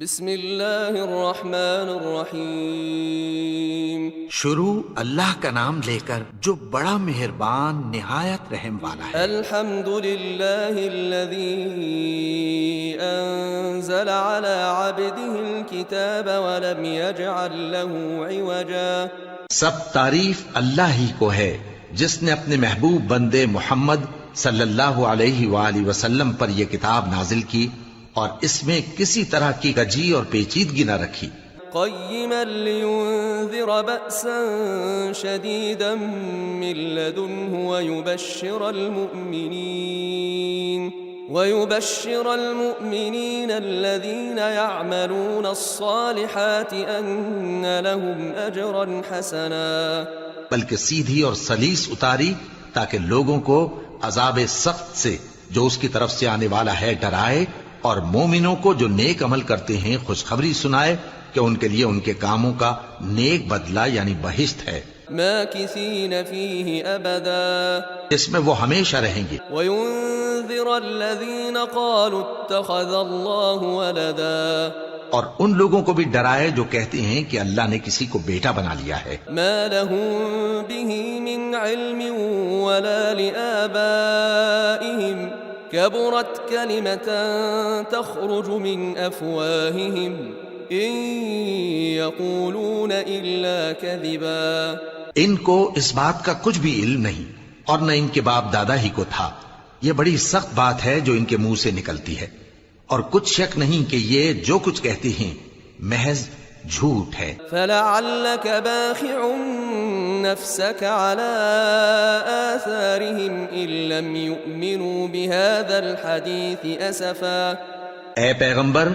بسم اللہ الرحمن الرحیم۔ شروع اللہ کا نام لے کر جو بڑا مہربان نہایت رحم والا ہے۔ الحمد للہ الذی انزل على عبده الكتاب ولم يجعل له عوجا۔ سب تعریف اللہ ہی کو ہے جس نے اپنے محبوب بندے محمد صلی اللہ علیہ وآلہ وسلم پر یہ کتاب نازل کی اور اس میں کسی طرح کی کجی اور پیچیدگی نہ رکھی۔ قیما لینذر بأسا شدیدا من لدنه ويبشر المؤمنين الذين يعملون الصالحات أن لهم أجرا حسنا۔ بلکہ سیدھی اور سلیس اتاری تاکہ لوگوں کو عذاب سخت سے جو اس کی طرف سے آنے والا ہے ڈرائے، اور مومنوں کو جو نیک عمل کرتے ہیں خوشخبری سنائے کہ ان کے لیے ان کے کاموں کا نیک بدلہ یعنی بہشت ہے، ماکثین فیہ ابدا، اس میں وہ ہمیشہ رہیں گے۔ وینذر الذین قالوا اتخذ اللہ ولدا، اور ان لوگوں کو بھی ڈرائے جو کہتے ہیں کہ اللہ نے کسی کو بیٹا بنا لیا ہے۔ ما لهم به من علم ولا لآبائهم كبرت كلمة تخرج من أفواههم إن يقولون إلا كذبا۔ ان کو اس بات کا کچھ بھی علم نہیں اور نہ ان کے باپ دادا ہی کو تھا۔ یہ بڑی سخت بات ہے جو ان کے منہ سے نکلتی ہے، اور کچھ شک نہیں کہ یہ جو کچھ کہتے ہیں محض جھوٹ ہے۔ فلعلك باخع نفسك على آثارهم إن لم يؤمنوا بهذا الحديث أسفا۔ اے پیغمبر،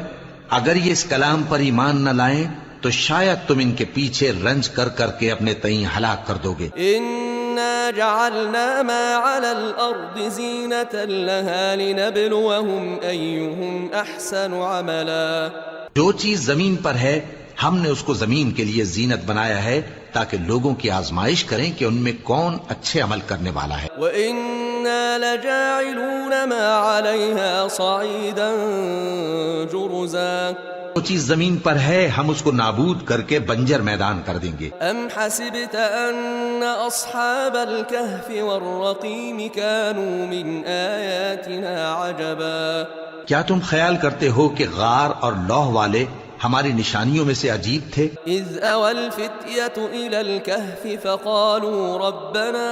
اگر یہ اس کلام پر ایمان نہ لائیں تو شاید تم ان کے پیچھے رنج کر کر کے اپنے تئیں ہلاک کر دو گے۔ إنا جعلنا ما على الأرض زينة لها لنبلوهم أيهم أحسن عملا۔ جو چیز زمین پر ہے ہم نے اس کو زمین کے لیے زینت بنایا ہے تاکہ لوگوں کی آزمائش کریں کہ ان میں کون اچھے عمل کرنے والا ہے۔ وَإِنَّا لَجَاعِلُونَ مَا عَلَيْهَا صَعِيدًا جُرُزًا۔ جو چیز زمین پر ہے ہم اس کو نابود کر کے بنجر میدان کر دیں گے۔ أَمْ حَسِبْتَ أَنَّ أَصْحَابَ الْكَهْفِ وَالرَّقِيمِ كَانُوا مِنْ آيَاتِنَا عَجَبًا۔ کیا تم خیال کرتے ہو کہ غار اور لوح والے ہماری نشانیوں میں سے عجیب تھے؟ إِذْ أَوَى الْفِتْيَةُ إِلَى الْكَهْفِ فَقَالُوا رَبَّنَا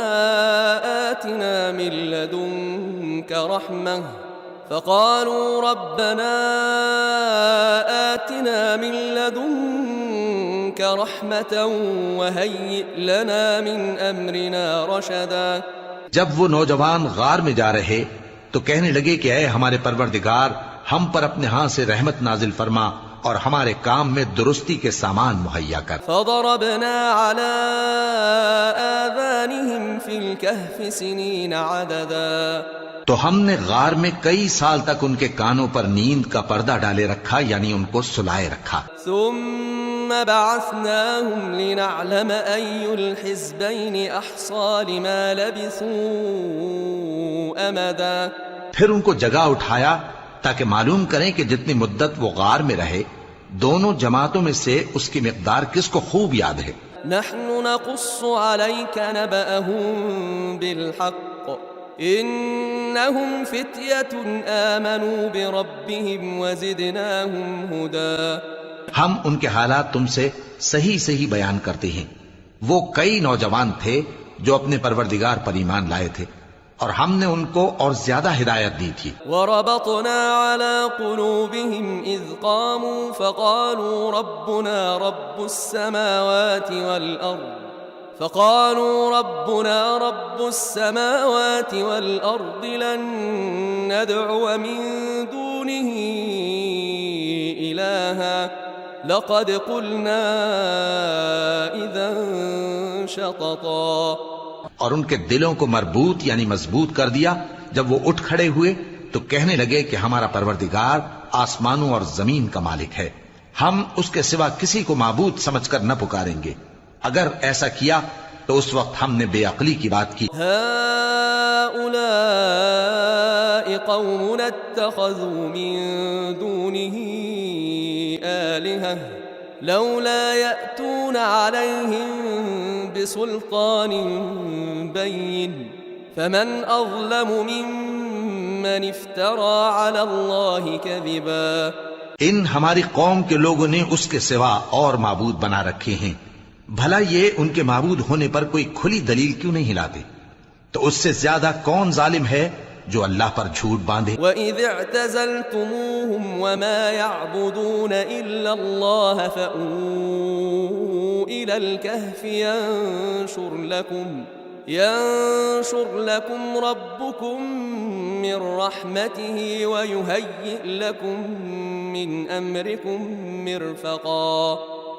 آتِنَا مِن لَّدُنكَ رَحْمَةً وَهَيِّئْ لَنَا مِنْ أَمْرِنَا رَشَدًا۔ جب وہ نوجوان غار میں جا رہے تو کہنے لگے کہ اے ہمارے پروردگار، ہم پر اپنے ہاں سے رحمت نازل فرما اور ہمارے کام میں درستی کے سامان مہیا کر۔ فضربنا على آذانهم في الكهف سنين عددا۔ تو ہم نے غار میں کئی سال تک ان کے کانوں پر نیند کا پردہ ڈالے رکھا، یعنی ان کو سلائے رکھا۔ ثم بعثناهم لنعلم أي الحزبين أحصى لما لبثوا أمدا۔ پھر ان کو جگہ اٹھایا تاکہ معلوم کریں کہ جتنی مدت وہ غار میں رہے دونوں جماعتوں میں سے اس کی مقدار کس کو خوب یاد ہے۔ نحن نقص عليك نبأهم بالحق إنهم فتية آمنوا بربهم وزدناهم هدى۔ ہم ان کے حالات تم سے صحیح صحیح بیان کرتے ہیں۔ وہ کئی نوجوان تھے جو اپنے پروردگار پر ایمان لائے تھے اور ہم نے ان کو اور زیادہ ہدایت دی تھی۔ وَرَبَطْنَا عَلَى قُلُوبِهِمْ إِذْ قَامُوا فَقَالُوا رَبُّنَا رَبُّ السَّمَاوَاتِ وَالْأَرْضِ لَن نَّدْعُوَ مِن دُونِهِ إِلَٰهًا لَقَدْ قُلْنَا إِذًا شَطَطًا۔ اور ان کے دلوں کو مربوط یعنی مضبوط کر دیا۔ جب وہ اٹھ کھڑے ہوئے تو کہنے لگے کہ ہمارا پروردگار آسمانوں اور زمین کا مالک ہے، ہم اس کے سوا کسی کو معبود سمجھ کر نہ پکاریں گے۔ اگر ایسا کیا تو اس وقت ہم نے بے عقلی کی بات کی۔ هؤلاء قومنا اتخذوا من دونه آلهة لولا يأتون عليهم بسلطان بين فمن أظلم ممن افترى على الله كذبا. ان ہماری قوم کے لوگوں نے اس کے سوا اور معبود بنا رکھے ہیں، بھلا یہ ان کے معبود ہونے پر کوئی کھلی دلیل کیوں نہیں لاتے؟ تو اس سے زیادہ کون ظالم ہے جو اللہ پر جھوٹ باندھے؟ وَإِذِ اعْتَزَلْتُمُوهُمْ وَمَا يَعْبُدُونَ إِلَّا اللَّهَ فَأْوُوا إِلَى الْكَهْفِ ينشر لكم ربكم من رحمته ويهيئ لكم من أمركم مرفقا.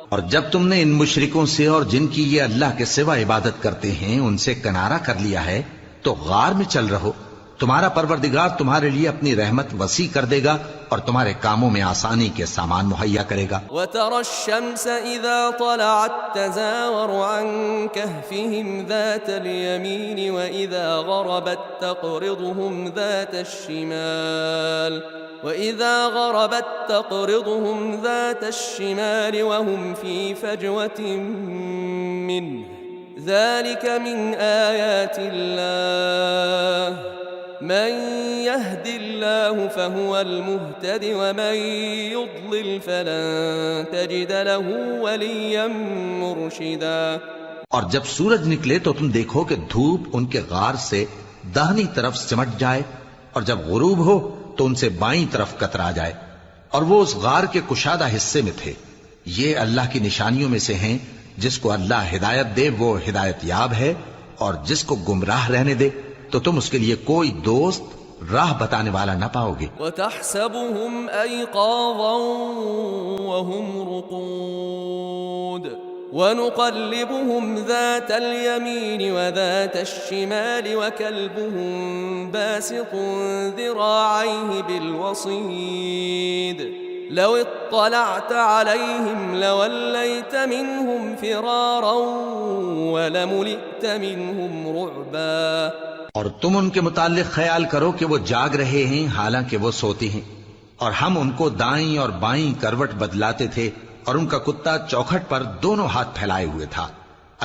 اور جب تم نے ان مشرکوں سے اور جن کی یہ اللہ کے سوا عبادت کرتے ہیں ان سے کنارہ کر لیا ہے تو غار میں چل رہو، تمہارا پروردگار تمہارے لیے اپنی رحمت وسیع کر دے گا اور تمہارے کاموں میں آسانی کے سامان مہیا کرے گا. وَتَرَى الشَّمْسَ إِذَا طَلَعَتْ تَزَاوَرُ عَنْ كَهْفِهِمْ ذَاتَ الْيَمِينِ وَإِذَا غَرَبَتْ تَقْرِضُهُمْ ذَاتَ الشِّمَالِ وَهُمْ فِي فَجْوَةٍ مِّنْهُ ذَلِكَ مِنْ آيَاتِ اللَّهِ من يهد الله فهو المهتد ومن يضلل فلن تجد له وليا مرشدا. اور جب سورج نکلے تو تم دیکھو کہ دھوپ ان کے غار سے داہنی طرف سمٹ جائے اور جب غروب ہو تو ان سے بائیں طرف کترا جائے اور وہ اس غار کے کشادہ حصے میں تھے. یہ اللہ کی نشانیوں میں سے ہیں، جس کو اللہ ہدایت دے وہ ہدایت یاب ہے اور جس کو گمراہ رہنے دے تو تم اس کے لیے کوئی دوست راہ بتانے والا نہ پاؤ گے. وَتَحْسَبُهُمْ أَيْقَاظًا وَهُمْ رُقُودٌ وَنُقَلِّبُهُمْ ذَاتَ الْيَمِينِ وَذَاتَ الشِّمَالِ وَكَلْبُهُمْ بَاسِطٌ ذِرَاعَيْهِ بِالْوَصِيدِ لَوِ اطَّلَعْتَ عَلَيْهِمْ لَوَلَّيْتَ مِنْهُمْ فِرَارًا وَلَمُلِئْتَ مِنْهُمْ رُعْبًا. اور تم ان کے متعلق خیال کرو کہ وہ جاگ رہے ہیں حالانکہ وہ سوتے ہیں، اور ہم ان کو دائیں اور بائیں کروٹ بدلاتے تھے اور ان کا کتا چوکھٹ پر دونوں ہاتھ پھیلائے ہوئے تھا.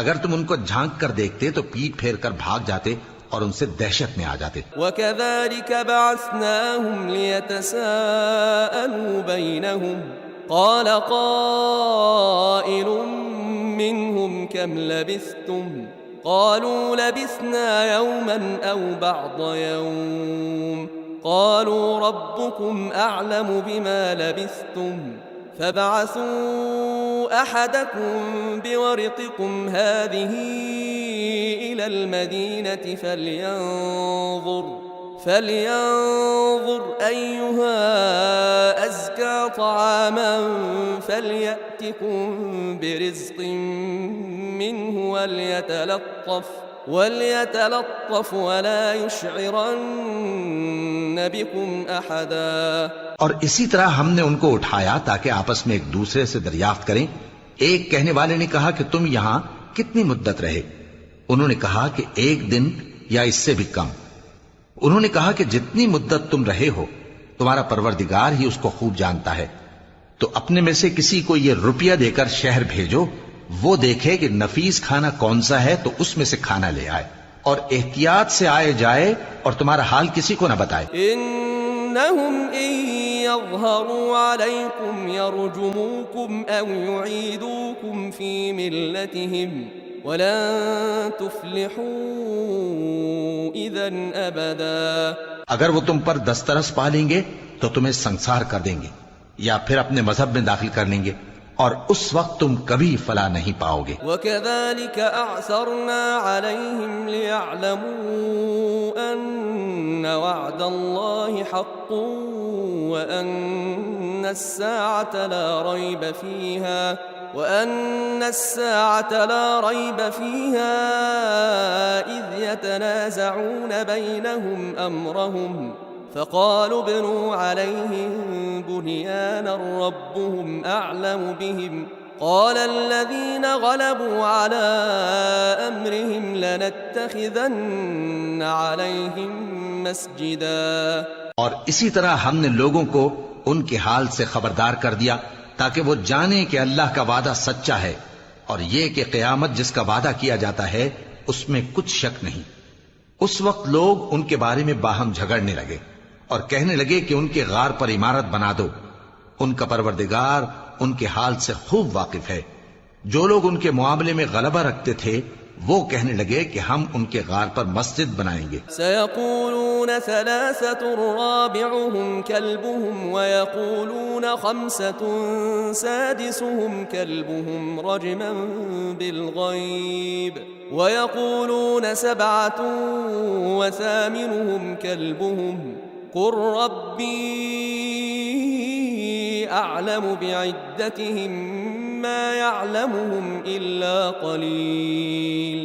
اگر تم ان کو جھانک کر دیکھتے تو پیٹ پھیر کر بھاگ جاتے اور ان سے دہشت میں آ جاتے. وَكَذَلِكَ بَعَثْنَاهُمْ لِيَتَسَاءَلُوا بَيْنَهُمْ قَالَ قَائِلٌ مِّنْهُمْ كَمْ لَبِثْتُمْ قالوا لبثنا يوما أو بعض يوم قالوا ربكم أعلم بما لبثتم فابعثوا أحدكم بورقكم هذه إلى المدينة فلينظر أيها أزكى طعاما فليأتكم برزق منه وليتلطف ولا يشعرن بكم أحدا. اور اسی طرح ہم نے ان کو اٹھایا تاکہ آپس میں ایک دوسرے سے دریافت کریں. ایک کہنے والے نے کہا کہ تم یہاں کتنی مدت رہے؟ انہوں نے کہا کہ 1 دن یا اس سے بھی کم. انہوں نے کہا کہ جتنی مدت تم رہے ہو تمہارا پروردگار ہی اس کو خوب جانتا ہے. تو اپنے میں سے کسی کو یہ روپیہ دے کر شہر بھیجو، وہ دیکھے کہ نفیس کھانا کون سا ہے تو اس میں سے کھانا لے آئے، اور احتیاط سے آئے جائے اور تمہارا حال کسی کو نہ بتائے. انہم ان یظہروا علیکم یرجموکم او یعیدوکم فی ملتہم ولن تفلحوا اذن ابدا. اگر وہ تم پر دسترس پا لیں گے تو تمہیں سنسار کر دیں گے یا پھر اپنے مذہب میں داخل کر لیں گے، اور اس وقت تم کبھی فلاح نہیں پاؤ گے. وَكَذَلِكَ أَعْثَرْنَا عَلَيْهِمْ لِيَعْلَمُوا أَنَّ وَعْدَ اللَّهِ حَقٌّ وَأَنَّ السَّاعَةَ لَا رَيْبَ فِيهَا إِذْ يَتَنَازَعُونَ بَيْنَهُمْ أَمْرَهُمْ فقالوا ابنوا عليهم بنيانا ربهم أعلم بهم قال الذين غلبوا على أمرهم لنتخذن عليهم مسجدا. اور اسی طرح ہم نے لوگوں کو ان کے حال سے خبردار کر دیا تاکہ وہ جانے کہ اللہ کا وعدہ سچا ہے اور یہ کہ قیامت جس کا وعدہ کیا جاتا ہے اس میں کچھ شک نہیں۔ اس وقت لوگ ان کے بارے میں باہم جھگڑنے لگے اور کہنے لگے کہ ان کے غار پر عمارت بنا دو۔ ان کا پروردگار ان کے حال سے خوب واقف ہے۔ جو لوگ ان کے معاملے میں غلبہ رکھتے تھے وہ کہنے لگے کہ ہم ان کے غار پر مسجد بنائیں گے۔ سيقولون ثلاثة رابعهم كلبهم ويقولون خمسة سادسهم كلبهم رجما بالغيب ويقولون سبعة وثامنهم كلبهم قل ربي أعلم بعدتهم ما يعلمهم إلا قليل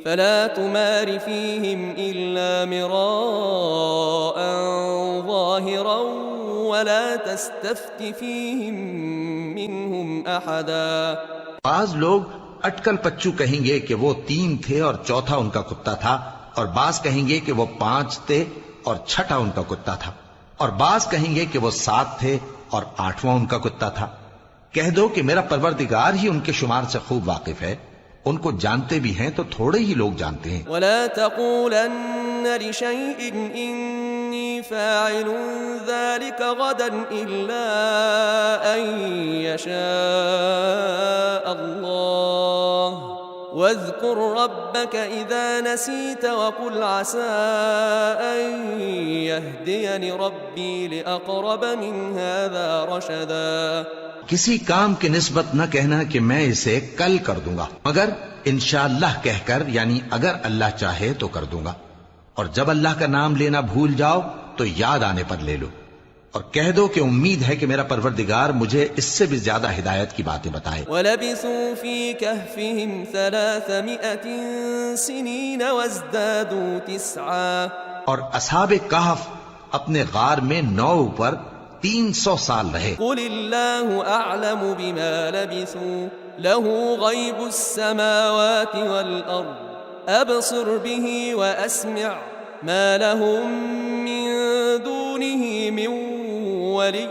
فلا تمار فيهم إلا مراء ظاهرا ولا تستفت فيهم منهم أحدا۔ بعض لوگ اٹکل پچو کہیں گے کہ وہ 3 تھے اور چوتھا ان کا کتا تھا، اور بعض کہیں گے کہ وہ 5 تھے اور چھٹا ان کا کتا تھا، اور بعض کہیں گے کہ وہ 7 تھے اور 8واں ان کا کتا تھا۔ کہہ دو کہ میرا پروردگار ہی ان کے شمار سے خوب واقف ہے، ان کو جانتے بھی ہیں تو تھوڑے ہی لوگ جانتے ہیں۔ ولا تقولن لشيء إني فاعل ذلك غدا إلا أن يشاء الله واذكر ربك إذا نسيت وقل عسى أن يهديني ربي لأقرب من هذا رشدا۔ کسی کام کی نسبت نہ کہنا کہ میں اسے کل کر دوں گا، مگر انشاءاللہ کہہ کر، یعنی اگر اللہ چاہے تو کر دوں گا، اور جب اللہ کا نام لینا بھول جاؤ تو یاد آنے پر لے لو، اور کہہ دو کہ امید ہے کہ میرا پروردگار مجھے اس سے بھی زیادہ ہدایت کی باتیں بتائے۔ وَلَبِثُوا فِي كَهْفِهِمْ 300 سِنِينَ وَازْدَادُوا 9۔ اور اصحاب کہف اپنے غار میں 9 پر 300 سال رہے۔ قل اللہ اعلم بما لبثوا له غیب السماوات والارض ابصر به واسمع ما لهم من دونه من ولی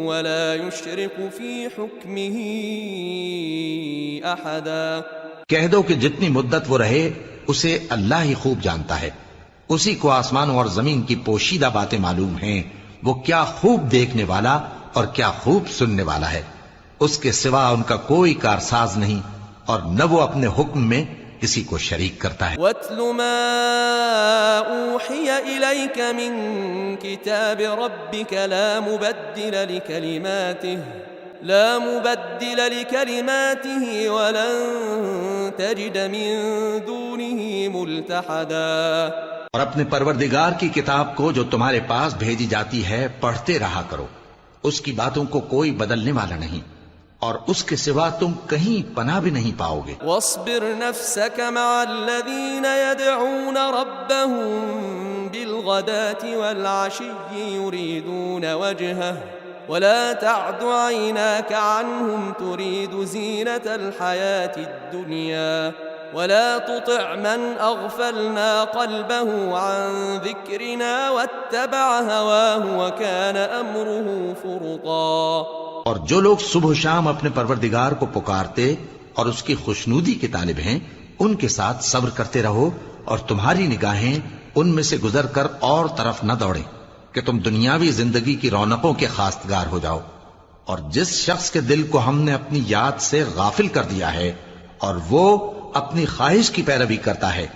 ولا يشرك في حكمه احدا۔ کہہ دو کہ جتنی مدت وہ رہے اسے اللہ ہی خوب جانتا ہے، اسی کو آسمانوں اور زمین کی پوشیدہ باتیں معلوم ہیں، وہ کیا خوب دیکھنے والا اور کیا خوب سننے والا ہے۔ اس کے سوا ان کا کوئی کارساز نہیں، اور نہ وہ اپنے حکم میں کسی کو شریک کرتا ہے۔ وَاتْلُ مَا أُوحِيَ إِلَيْكَ مِن كِتَابِ رَبِّكَ لَا مُبَدِّلَ لِكَلِمَاتِهِ وَلَن تَجِدَ مِن دُونِهِ مُلْتَحَدًا۔ اور اپنے پروردگار کی کتاب کو جو تمہارے پاس بھیجی جاتی ہے پڑھتے رہا کرو، اس کی باتوں کو کوئی بدلنے والا نہیں، اور اس کے سوا تم کہیں پناہ بھی نہیں پاؤ گے۔ واصبر نفسك مع الذين يدعون ربهم بالغداة والعشي يريدون وجهه ولا تعد عيناك عنهم تريد زينة الحياة الدنيا ولا تطع من أغفلنا قلبه عن ذكرنا واتبع هواه وكان أمره فرطا۔ اور جو لوگ صبح و شام اپنے پروردگار کو پکارتے اور اس کی خوشنودی کے طالب ہیں ان کے ساتھ صبر کرتے رہو، اور تمہاری نگاہیں ان میں سے گزر کر اور طرف نہ دوڑیں کہ تم دنیاوی زندگی کی رونقوں کے خواستگار ہو جاؤ۔ اور جس شخص کے دل کو ہم نے اپنی یاد سے غافل کر دیا ہے اور وہ اپنی خواہش کی پیروی کرتا ہے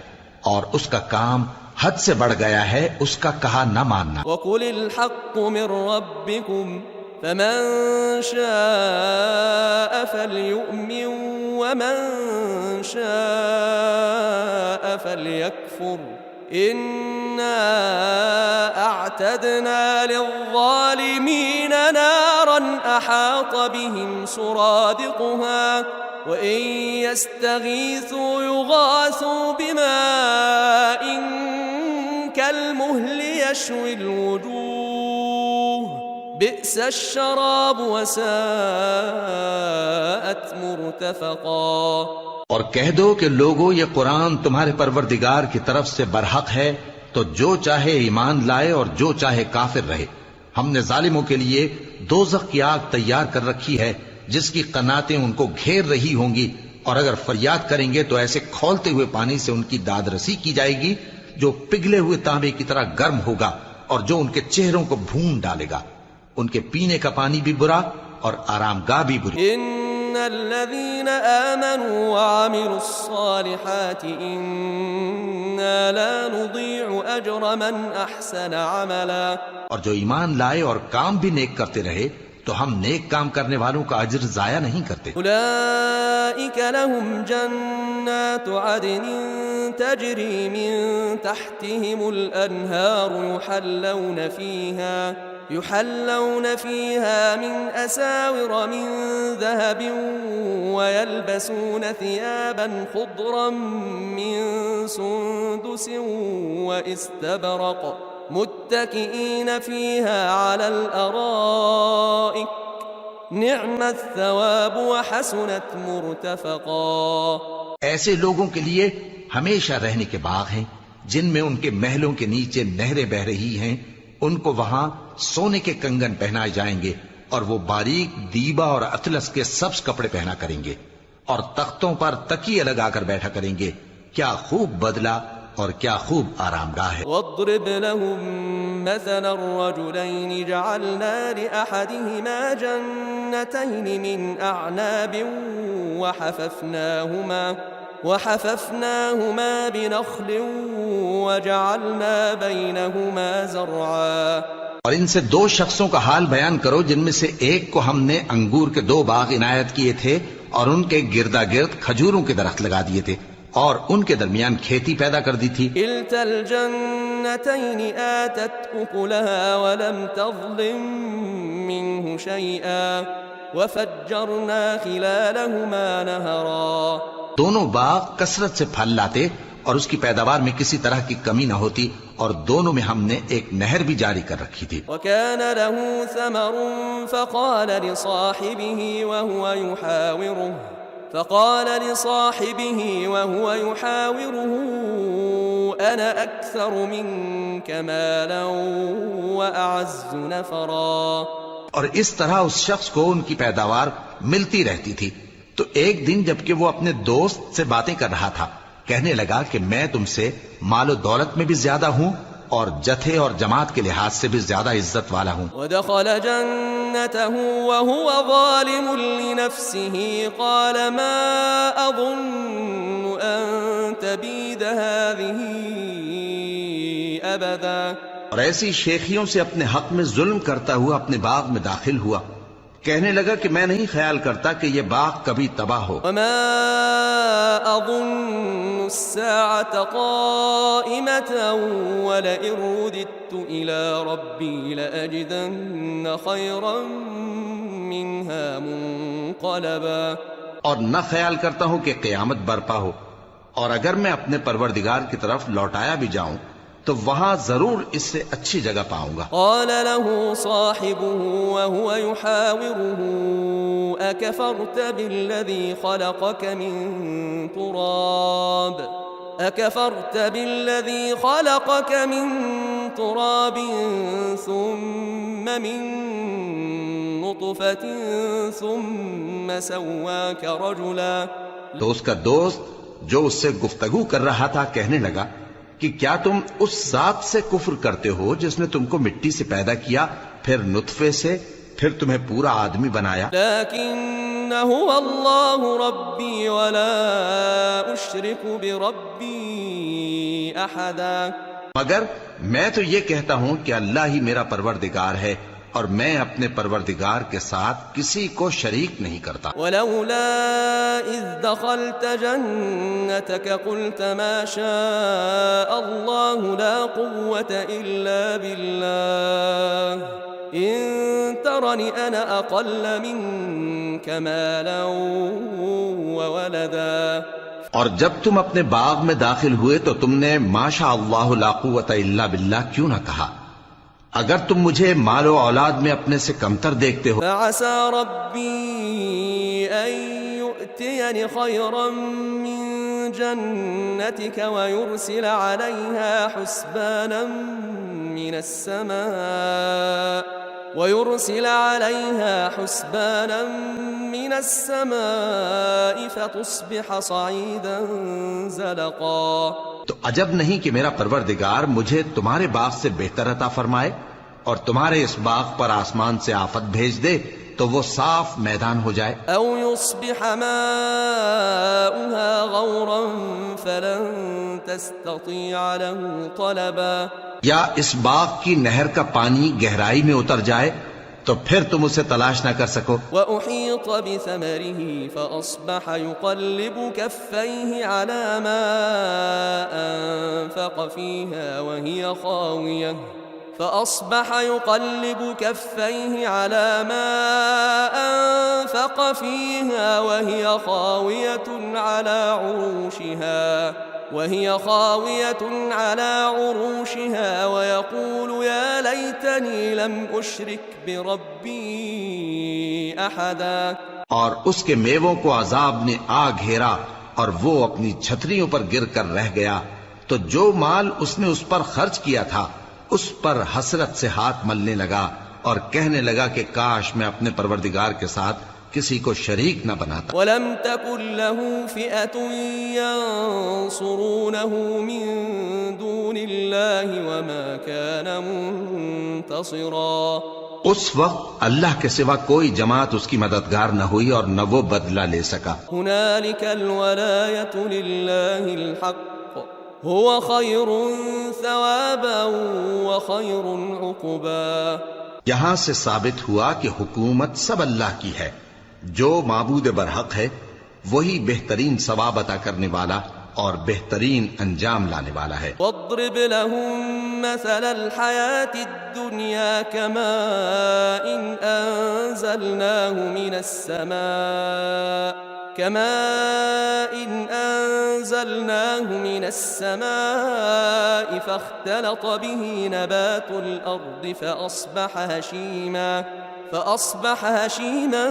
اور اس کا کام حد سے بڑھ گیا ہے، اس کا کہا نہ ماننا۔ وَقُلِ الْحَقُّ مِن رَّبِّكُمْ فَمَن شَاءَ فَلْيُؤْمِن وَمَن شَاءَ فَلْيَكْفُرْ إِنَّا أَعْتَدْنَا لِلظَّالِمِينَ نَارًا أَحَاطَ بِهِمْ سُرَادِقُهَا وَإِن يَسْتَغِيثُوا يُغَاثُوا بِمَاءٍ كَالْمُهْلِ يَشْوِي الْوُجُوهَ بِئْسَ الشَّرَابُ وَسَاءَتْ مُرْتَفَقًا۔ اور کہہ دو کہ لوگو یہ قرآن تمہارے پروردگار کی طرف سے برحق ہے، تو جو چاہے ایمان لائے اور جو چاہے کافر رہے۔ ہم نے ظالموں کے لیے دوزخ کی آگ تیار کر رکھی ہے جس کی قناتیں ان کو گھیر رہی ہوں گی، اور اگر فریاد کریں گے تو ایسے کھولتے ہوئے پانی سے ان کی داد رسی کی جائے گی جو پگھلے ہوئے تانبے کی طرح گرم ہوگا اور جو ان کے چہروں کو بھون ڈالے گا۔ ان کے پینے کا پانی بھی برا اور آرام گاہ بھی بری۔ ان الذين آمنوا وعملوا الصالحات انا لا نضيع اجر من احسن عملا، اور جو ایمان لائے اور کام بھی نیک کرتے رہے تو ہم نیک کام کرنے والوں کا اجر ضائع نہیں کرتے۔ اولئك لهم جنات عدن تجري من تحتهم الانهار يحلون فيها من أساور من ذهب ويلبسون ثيابا خضرا من سندس واستبرق متكئين فيها على الأرائك نعم الثواب وحسنت مرتفقا۔ ایسے لوگوں کے لیے ہمیشہ رہنے کے باغ ہیں جن میں ان کے محلوں کے نیچے نہریں بہ رہی ہیں، ان کو وہاں سونے کے کنگن پہنائے جائیں گے اور وہ باریک دیبا اور اطلس کے سبز کپڑے پہنا کریں گے اور تختوں پر تکیے لگا کر بیٹھا کریں گے۔ کیا خوب بدلہ اور کیا خوب آرام گاہ ہے۔ واضرب لهم مثلا الرجلين جعلنا لأحدهما جنتين من أعناب وحففناهما بنخل وجعلنا بينهما زرعا۔ اور ان سے دو شخصوں کا حال بیان کرو جن میں سے ایک کو ہم نے انگور کے 2 باغ عنایت کیے تھے اور ان کے گردا گرد کھجوروں کے درخت لگا دیے تھے اور ان کے درمیان کھیتی پیدا کر دی تھی۔ كلتا الجنتين آتت أكلها ولم تظلم منه شيئا وفجرنا خلالهما نهرا۔ دونوں باغ کثرت سے پھل لاتے اور اس کی پیداوار میں کسی طرح کی کمی نہ ہوتی، اور دونوں میں ہم نے ایک نہر بھی جاری کر رکھی تھی۔ وكان له ثمر فقال لصاحبه وهو يحاوره أنا أكثر منك مالا وأعز نفرا۔ اور اس طرح اس شخص کو ان کی پیداوار ملتی رہتی تھی، تو ایک دن جبکہ وہ اپنے دوست سے باتیں کر رہا تھا کہنے لگا کہ میں تم سے مال و دولت میں بھی زیادہ ہوں اور جتھے اور جماعت کے لحاظ سے بھی زیادہ عزت والا ہوں۔ ودخل جنته وهو ظالم لنفسه قال ما أظن أن تبيد هذه أبدا۔ اور ایسی شیخیوں سے اپنے حق میں ظلم کرتا ہوا اپنے باغ میں داخل ہوا، کہنے لگا کہ میں نہیں خیال کرتا کہ یہ باغ کبھی تباہ ہو۔ وما أظن الساعة قائمة ولئن رددت إلى ربي لأجدن خيرا منها منقلبا۔ اور نہ خیال کرتا ہوں کہ قیامت برپا ہو، اور اگر میں اپنے پروردگار کی طرف لوٹایا بھی جاؤں تو وہاں ضرور اس سے اچھی جگہ پاؤں گا۔ قال له صاحبه وهو يحاوره أكفرت بالذي خلقك من تراب ثم من نطفة ثم سواك رجلا۔ تو اس کا دوست جو اس سے گفتگو کر رہا تھا کہنے لگا کہ کیا تم اس ذات سے کفر کرتے ہو جس نے تم کو مٹی سے پیدا کیا، پھر نطفے سے، پھر تمہیں پورا آدمی بنایا؟ لیکن هو اللہ ربی ولا اشرک بربی احدا۔ مگر میں تو یہ کہتا ہوں کہ اللہ ہی میرا پروردگار ہے اور میں اپنے پروردگار کے ساتھ کسی کو شریک نہیں کرتا۔ ولولا اذ دخلت جنتك قلت ما شاء الله لا قوة الا بالله ان ترني انا اقل منك مالا وولدا۔ اور جب تم اپنے باغ میں داخل ہوئے تو تم نے ما شاء اللہ لا قوت الا باللہ کیوں نہ کہا؟ اگر تم مجھے مال و اولاد میں اپنے سے کمتر دیکھتے ہو۔ فعسى ربي ان يؤتيني خيرا من جنتك ويرسل عليها حسبانا من السماء ويرسل عليها حسبانا من السماء فتصبح صعيدا زلقا. تو عجب نہیں کہ میرا پروردگار مجھے تمہارے باغ سے بہتر عطا فرمائے اور تمہارے اس باغ پر آسمان سے آفت بھیج دے تو وہ صاف میدان ہو جائے. او يصبح ماؤها غورا فلن تستطيع له طلبا. یا اس باغ کی نہر کا پانی گہرائی میں اتر جائے تو پھر تم اسے تلاش نہ کر سکو. وأحيط بثمره فأصبح يقلب كفيه على ما أنفق فيها وهي خاوية فأصبح يقلب كفيه على ما أنفق فيها وهي خاوية على عروشها ويقول يا ليتني لم أشرك بربي أحدا. اور اس کے میووں کو عذاب نے آ گھیرا اور وہ اپنی چھتریوں پر گر کر رہ گیا تو جو مال اس نے اس پر خرچ کیا تھا اس پر حسرت سے ہاتھ ملنے لگا اور کہنے لگا کہ کاش میں اپنے پروردگار کے ساتھ کسی کو شریک نہ بناتا. ولم تكن له فئة ينصرونه من دون الله وما كان منتصرا. اس وقت اللہ کے سوا کوئی جماعت اس کی مددگار نہ ہوئی اور نہ وہ بدلہ لے سکا. هنالك الولاية لله الحق هو خير ثوابا وخير عقبا. یہاں سے ثابت ہوا کہ حکومت سب اللہ کی ہے. جو معبود برحق ہے وہی بہترین ثواب عطا کرنے والا اور بہترین انجام لانے والا ہے. واضرب لهم مثل الحياة الدنيا كماء أنزلناه من السماء فاختلط به نبات الأرض فأصبح هشيما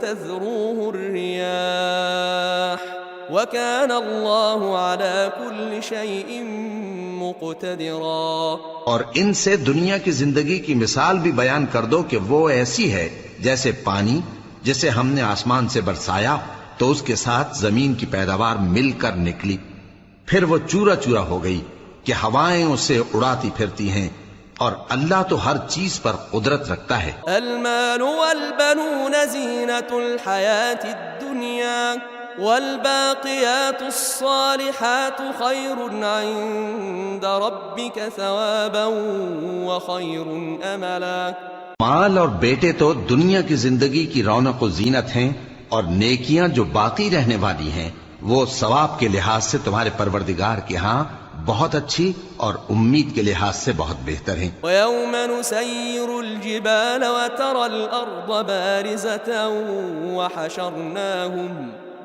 تذروه الرياح وكان الله على كل شيء مقتدرا. اور ان سے دنیا کی زندگی کی مثال بھی بیان کر دو کہ وہ ایسی ہے جیسے پانی جسے ہم نے آسمان سے برسایا تو اس کے ساتھ زمین کی پیداوار مل کر نکلی پھر وہ چورا چورا ہو گئی کہ ہوائیں اسے اڑاتی پھرتی ہیں اور اللہ تو ہر چیز پر قدرت رکھتا ہے. المال والبنون زینة الحیاة الدنیا والباقیات الصالحات خیر عند ربک ثوابا وخیر املا. مال اور بیٹے تو دنیا کی زندگی کی رونق و زینت ہیں اور نیکیاں جو باقی رہنے والی ہیں وہ ثواب کے لحاظ سے تمہارے پروردگار کے ہاں بہت اچھی اور امید کے لحاظ سے بہت بہتر ہیں. وَيَوْمَ نُسَيِّرُ الْجِبَالَ وَتَرَى الْأَرْضَ بَارِزَةً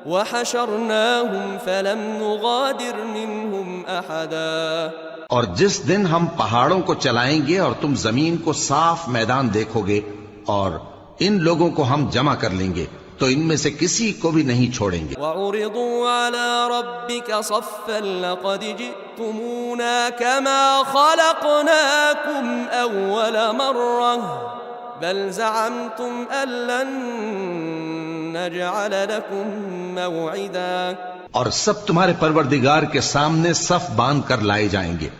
وَحَشَرْنَاهُمْ فَلَمْ نُغَادِرْ مِنْهُمْ أَحَدًا. اور جس دن ہم پہاڑوں کو چلائیں گے اور تم زمین کو صاف میدان دیکھو گے اور ان لوگوں کو ہم جمع کر لیں گے تو ان میں سے کسی کو بھی نہیں چھوڑیں گے. وَعُرِضُوا عَلَى رَبِّكَ صَفًّا لَقَدْ جِئْتُمُونَا كَمَا خَلَقْنَاكُمْ أَوَّلَ مَرَّةٍ بَلْ زَعَمْتُمْ أَن لَّن نَّجْعَلَ لَكُم مَّوْعِدًا. اور سب تمہارے پروردگار کے سامنے صف باندھ کر لائے جائیں گے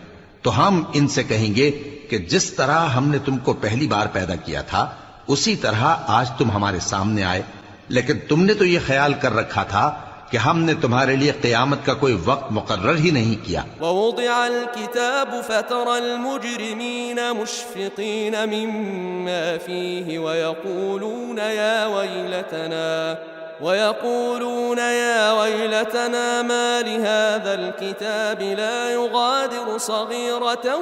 تو ہم ان سے کہیں گے کہ جس طرح ہم نے تم کو پہلی بار پیدا کیا تھا اسی طرح آج تم ہمارے سامنے آئے لیکن تم نے تو یہ خیال کر رکھا تھا کہ ہم نے تمہارے لیے قیامت کا کوئی وقت مقرر ہی نہیں کیا. ووضع الكتاب فترى المجرمين مشفقين مما فيه ويقولون يا ويلتنا ما لهذا الكتاب لا يغادر صغيرة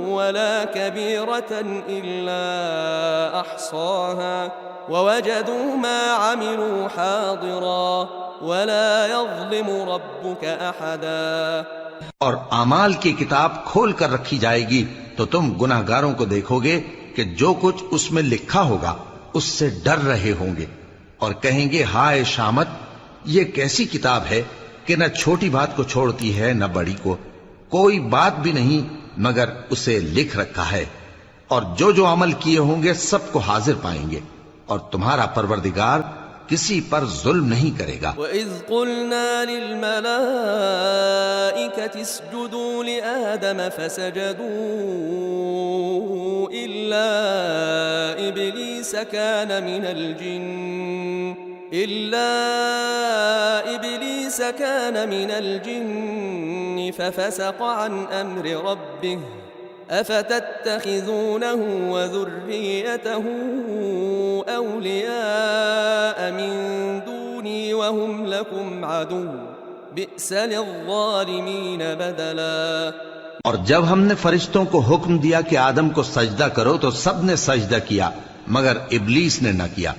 ولا كبيرة إلا أحصاها ووجدوا ما عملوا حاضرا ولا يظلم ربك أحدا. اور اعمال کی کتاب کھول کر رکھی جائے گی تو تم گناہگاروں کو دیکھو گے کہ جو کچھ اس میں لکھا ہوگا اس سے ڈر رہے ہوں گے اور کہیں گے ہائے شامت یہ کیسی کتاب ہے کہ نہ چھوٹی بات کو چھوڑتی ہے نہ بڑی کو کوئی بات بھی نہیں مگر اسے لکھ رکھا ہے اور جو عمل کیے ہوں گے سب کو حاضر پائیں گے، اور تمہارا پروردگار کسی پر ظلم نہیں کرے گا۔ وَإِذْ قُلْنَا لِلْمَلَائِكَةِ اسْجُدُوا لِآدَمَ فَسَجَدُوا إِلَّا إِبْلِيسَ كَانَ مِنَ الْجِنِّ فَفَسَقَ عَنْ أَمْرِ رَبِّهِ أَفَتَتَّخِذُونَهُ وَذُرِّيَّتَهُ أَوْلِيَاءَ مِن دُونِي وَهُمْ لَكُمْ عَدُوٌّ بِئْسَ لِلظَّالِمِينَ بَدَلًا۔ اور جب ہم نے فرشتوں کو حکم دیا کہ آدم کو سجدہ کرو تو سب نے سجدہ کیا مگر ابلیس نے نہ کیا،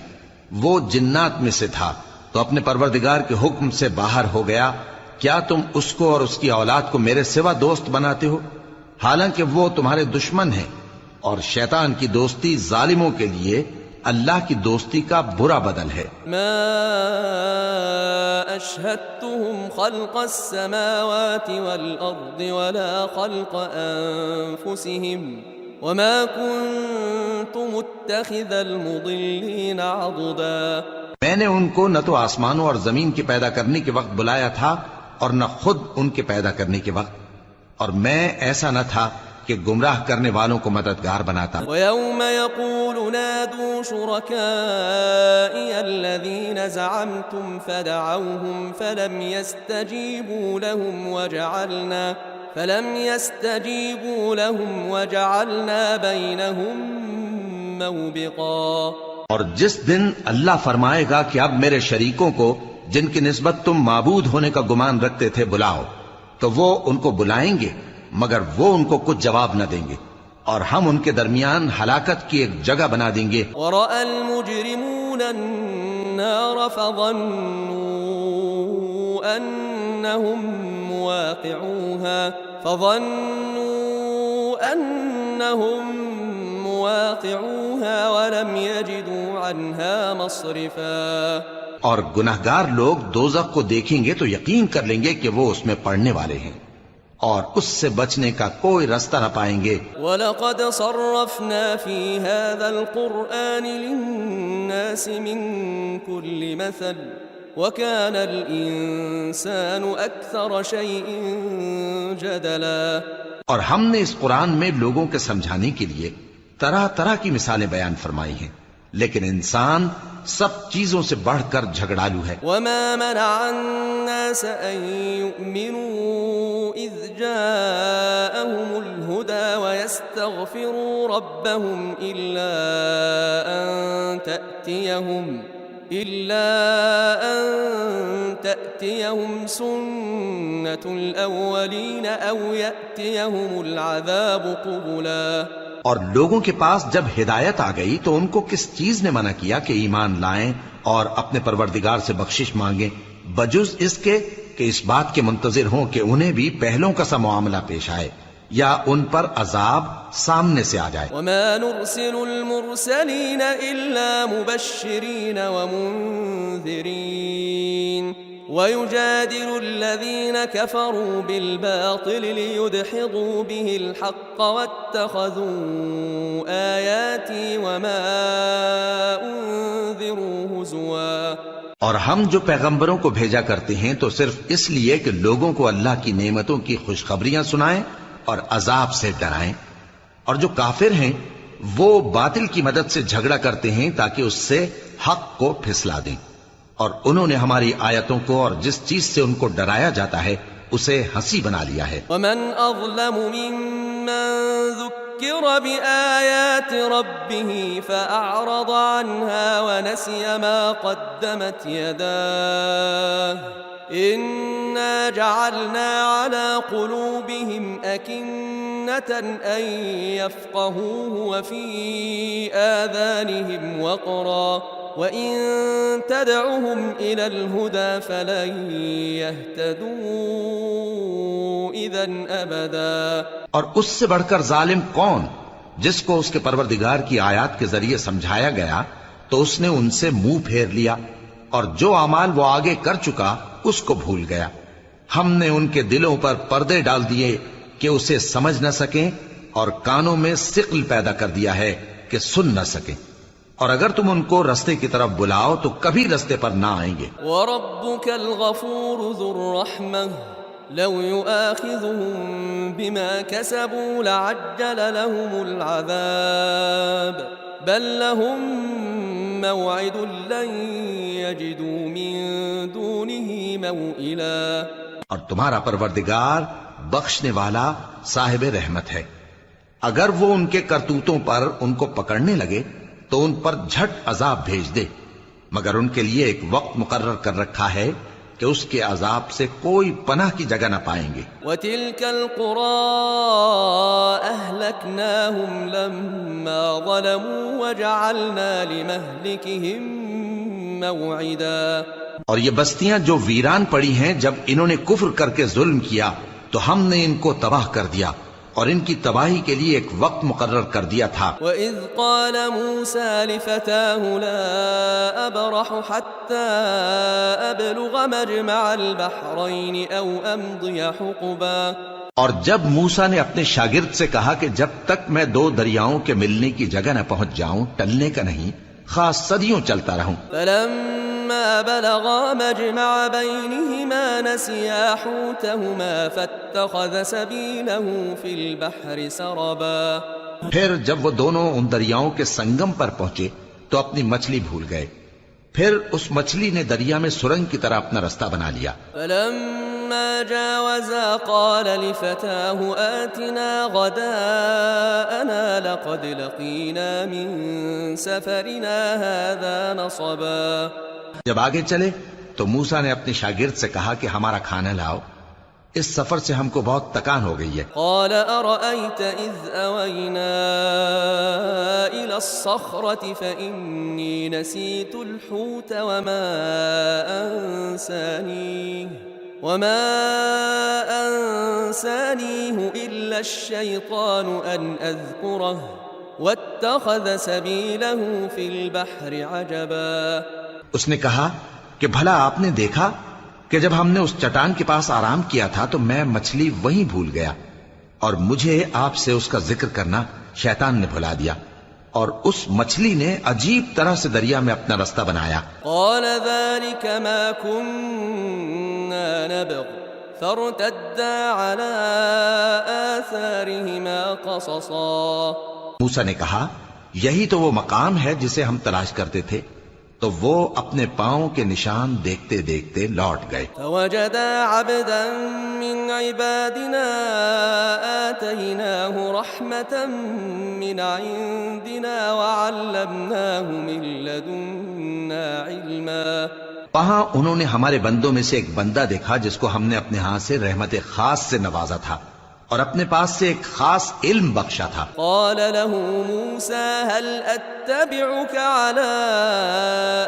وہ جنات میں سے تھا تو اپنے پروردگار کے حکم سے باہر ہو گیا۔ کیا تم اس کو اور اس کی اولاد کو میرے سوا دوست بناتے ہو، حالانکہ وہ تمہارے دشمن ہیں، اور شیطان کی دوستی ظالموں کے لیے اللہ کی دوستی کا برا بدل ہے۔ ما اشهدتهم خلق السماوات والارض ولا خلق انفسهم وما كنت متخذ المضلين عضدا۔ میں نے ان کو نہ تو آسمانوں اور زمین کے پیدا کرنے کے وقت بلایا تھا اور نہ خود ان کے پیدا کرنے کے وقت، اور میں ایسا نہ تھا کہ گمراہ کرنے والوں کو مددگار بناتا۔ وَيَوْمَ يَقُولُ نَادُوا شُرَكَائِيَ الَّذِينَ زَعَمْتُمْ فَدَعَوْهُمْ فَلَمْ يَسْتَجِيبُوا لَهُمْ وَجَعَلْنَا بَيْنَهُمْ مَوْبِقًا۔ اور جس دن اللہ فرمائے گا کہ اب میرے شریکوں کو جن کی نسبت تم معبود ہونے کا گمان رکھتے تھے بلاؤ، تو وہ ان کو بلائیں گے مگر وہ ان کو کچھ جواب نہ دیں گے، اور ہم ان کے درمیان ہلاکت کی ایک جگہ بنا دیں گے۔ وَرَأَى الْمُجْرِمُونَ النَّارَ فَظَنُّوا أَنَّهُمْ مُوَاقِعُوهَا وَلَمْ يَجِدُوا عَنْهَا مَصْرِفًا۔ اور گناہگار لوگ دوزخ کو دیکھیں گے تو یقین کر لیں گے کہ وہ اس میں پڑنے والے ہیں، اور اس سے بچنے کا کوئی رستہ نہ پائیں گے۔ وَلَقَدْ صَرَّفْنَا فِي هَذَا الْقُرْآنِ لِلنَّاسِ مِنْ كُلِّ مَثَلٍ وَكَانَ الْإِنسَانُ أَكْثَرَ شَيْءٍ جَدَلًا۔ اور ہم نے اس قرآن میں لوگوں کے سمجھانے کے لیے طرح طرح کی مثالیں بیان فرمائی ہیں، لیکن انسان سب چیزوں سے بڑھ کر جھگڑالو ہے۔ وَمَا مَنَعَ النَّاسَ أَن يُؤْمِنُوا إِذْ جَاءَهُمُ الْهُدَى وَيَسْتَغْفِرُوا رَبَّهُمْ إِلَّا أَن تَأْتِيَهُمْ سُنَّةُ الْأَوَّلِينَ أَوْ يَأْتِيَهُمُ الْعَذَابُ قُبُلًا۔ اور لوگوں کے پاس جب ہدایت آ گئی تو ان کو کس چیز نے منع کیا کہ ایمان لائیں اور اپنے پروردگار سے بخشش مانگیں، بجز اس کے کہ اس بات کے منتظر ہوں کہ انہیں بھی پہلوں کا سا معاملہ پیش آئے یا ان پر عذاب سامنے سے آ جائے۔ وَمَا نُرْسِلُ الْمُرْسَلِينَ إِلَّا مُبَشِّرِينَ وَمُنذِرِينَ وَيُجَادِلُ الَّذِينَ كَفَرُوا بِالْبَاطِلِ لِيُدْحِضُوا بِهِ الْحَقَّ وَاتَّخَذُوا آيَاتِي وَمَا أُنذِرُوا هُزُوًا۔ اور ہم جو پیغمبروں کو بھیجا کرتے ہیں تو صرف اس لیے کہ لوگوں کو اللہ کی نعمتوں کی خوشخبریاں سنائیں اور عذاب سے ڈرائیں، اور جو کافر ہیں وہ باطل کی مدد سے جھگڑا کرتے ہیں تاکہ اس سے حق کو پھسلا دیں، اور انہوں نے ہماری آیتوں کو اور جس چیز سے ان کو ڈرایا جاتا ہے اسے ہنسی بنا لیا ہے۔ وَمَنْ أَظْلَمُ مِمَّنْ ذُكِّرَ بِآيَاتِ رَبِّهِ فَأَعْرَضَ عَنْهَا وَنَسِيَ مَا قَدَّمَتْ يَدَاهُ إِنَّا جَعَلْنَا عَلَى قُلُوبِهِمْ أَكِنَّةً أَن يَفْقَهُوهُ وَفِي آذَانِهِمْ وَقْرًا وَإِن تَدْعُهُمْ إِلَى الْهُدَى فَلَن يَهْتَدُوا إِذًا أَبَدًا۔ اور اس سے بڑھ کر ظالم کون جس کو اس کے پروردگار کی آیات کے ذریعے سمجھایا گیا تو اس نے ان سے منہ پھیر لیا، اور جو اعمال وہ آگے کر چکا اس کو بھول گیا۔ ہم نے ان کے دلوں پر پردے ڈال دیے کہ اسے سمجھ نہ سکیں اور کانوں میں ثقل پیدا کر دیا ہے کہ سن نہ سکیں، اور اگر تم ان کو رستے کی طرف بلاؤ تو کبھی رستے پر نہ آئیں گے۔ وَرَبُّكَ الْغَفُورُ ذُو الرَّحْمَةِ لَوْ يُؤَاخِذُهُم بِمَا كَسَبُوا لَعَجَّلَ لَهُمُ الْعَذَابَ بَل لَّهُم مَّوْعِدٌ لَّن يَجِدُوا مِن دُونِهِ مَوْئِلًا۔ اور تمہارا پروردگار بخشنے والا صاحب رحمت ہے، اگر وہ ان کے کرتوتوں پر ان کو پکڑنے لگے تو ان پر جھٹ عذاب بھیج دے، مگر ان کے لیے ایک وقت مقرر کر رکھا ہے کہ اس کے عذاب سے کوئی پناہ کی جگہ نہ پائیں گے۔ وَتِلْكَ الْقُرَىٰ أَهْلَكْنَاهُمْ لَمَّا ظَلَمُوا وَجَعَلْنَا لِمَهْلِكِهِم مَّوْعِدًا۔ اور یہ بستیاں جو ویران پڑی ہیں، جب انہوں نے کفر کر کے ظلم کیا تو ہم نے ان کو تباہ کر دیا اور ان کی تباہی کے لیے ایک وقت مقرر کر دیا تھا۔ وَإِذْ قَالَ مُوسَىٰ لِفَتَاهُ لَا أَبْرَحُ حَتَّىٰ أَبْلُغَ مَجْمَعَ الْبَحْرَيْنِ أَوْ أَمْضِيَ حُقُبًا۔ اور جب موسیٰ نے اپنے شاگرد سے کہا کہ جب تک میں دو دریاؤں کے ملنے کی جگہ نہ پہنچ جاؤں ٹلنے کا نہیں، خاص صدیوں چلتا رہوں۔ فَلَمَّا بَلَغَا مَجْمَعَ بَيْنِهِمَا نَسِيَا حُوتَهُمَا فَاتَّخَذَ سَبِيلَهُ فِي الْبَحْرِ سَرَبًا۔ پھر جب وہ دونوں ان دریاؤں کے سنگم پر پہنچے تو اپنی مچھلی بھول گئے، پھر اس مچھلی نے دریا میں سرنگ کی طرح اپنا رستہ بنا لیا۔ فَلَمَّا جَاوَزَا قَالَ لِفَتَاهُ آتِنَا غَدَاءَنَا لَقَدْ لَقِينَا مِن سَفَرِنَا هَٰذَا نَصَبًا۔ جب آگے چلے تو موسیٰ نے اپنے شاگرد سے کہا کہ ہمارا کھانا لاؤ، اس سفر سے ہم کو بہت تکان ہو گئی ہے۔ قال أرأيت إذ أوينا إلى الصخرة فإني نسيت الحوت وما أنسانيه إلا الشيطان أن أذكره واتخذ سبيله في البحر عجبا۔ اس نے کہا کہ بھلا آپ نے دیکھا کہ جب ہم نے اس چٹان کے پاس آرام کیا تھا تو میں مچھلی وہیں بھول گیا، اور مجھے آپ سے اس کا ذکر کرنا شیطان نے بھلا دیا، اور اس مچھلی نے عجیب طرح سے دریا میں اپنا رستہ بنایا۔ قال ذلك ما كنا نبغ فارتدا على آثارهما قصصا۔ موسیٰ نے کہا یہی تو وہ مقام ہے جسے ہم تلاش کرتے تھے، تو وہ اپنے پاؤں کے نشان دیکھتے دیکھتے لوٹ گئے۔ فوجدا عبدا من عبادنا آتيناه رحمة من عندنا وعلمناه من لدنا علما۔ وہاں انہوں نے ہمارے بندوں میں سے ایک بندہ دیکھا جس کو ہم نے اپنے ہاں سے رحمت خاص سے نوازا تھا اور اپنے پاس سے ایک خاص علم بخشا تھا۔ قال له موسى هل أتبعك على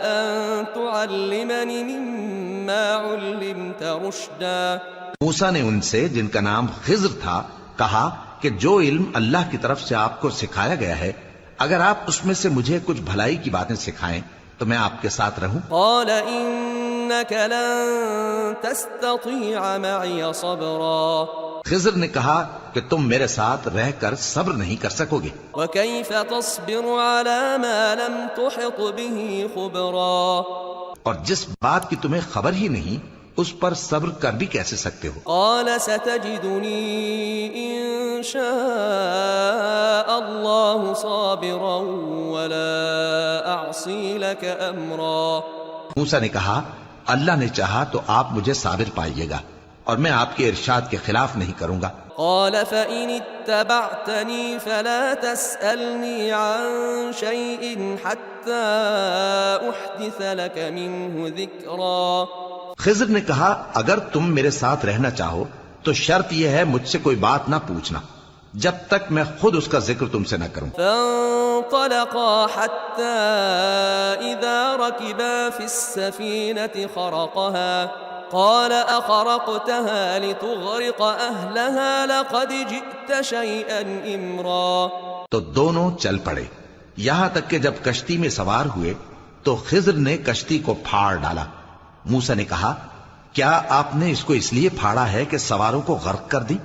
أن تعلمني مما علمت رشدا۔ موسیٰ نے ان سے جن کا نام خضر تھا کہا کہ جو علم اللہ کی طرف سے آپ کو سکھایا گیا ہے، اگر آپ اس میں سے مجھے کچھ بھلائی کی باتیں سکھائیں تو میں آپ کے ساتھ رہوں۔ قال إنك لن تستطيع معي صبرا۔ خضر نے کہا کہ تم میرے ساتھ رہ کر صبر نہیں کر سکو گے۔ وكيف تصبر على ما لم تحط به خبرا۔ اور جس بات کی تمہیں خبر ہی نہیں اس پر صبر کر بھی کیسے سکتے ہو؟ قال ستجدني إن شاء الله صابرا ولا أعصي لك أمرا۔ موسیٰ نے کہا اللہ نے چاہا تو آپ مجھے صابر پائیے گا اور میں آپ کے ارشاد کے خلاف نہیں کروں گا۔ قال فإن اتبعتني فلا تسألني عن شيء حتى أحدث لك منه ذكرا۔ خضر نے کہا اگر تم میرے ساتھ رہنا چاہو تو شرط یہ ہے مجھ سے کوئی بات نہ پوچھنا جب تک میں خود اس کا ذکر تم سے نہ کروں۔ فانطلقا حتى إذا ركبا في السفينة خرقها قال أخرقتها لتغرق أهلها لقد جئت شيئا إمرا۔ تو دونوں چل پڑے یہاں تک کہ جب کشتی میں سوار ہوئے تو خضر نے کشتی کو پھاڑ ڈالا۔ موسیٰ نے کہا کیا آپ نے اس کو اس لیے پھاڑا ہے کہ سواروں کو غرق کر دی؟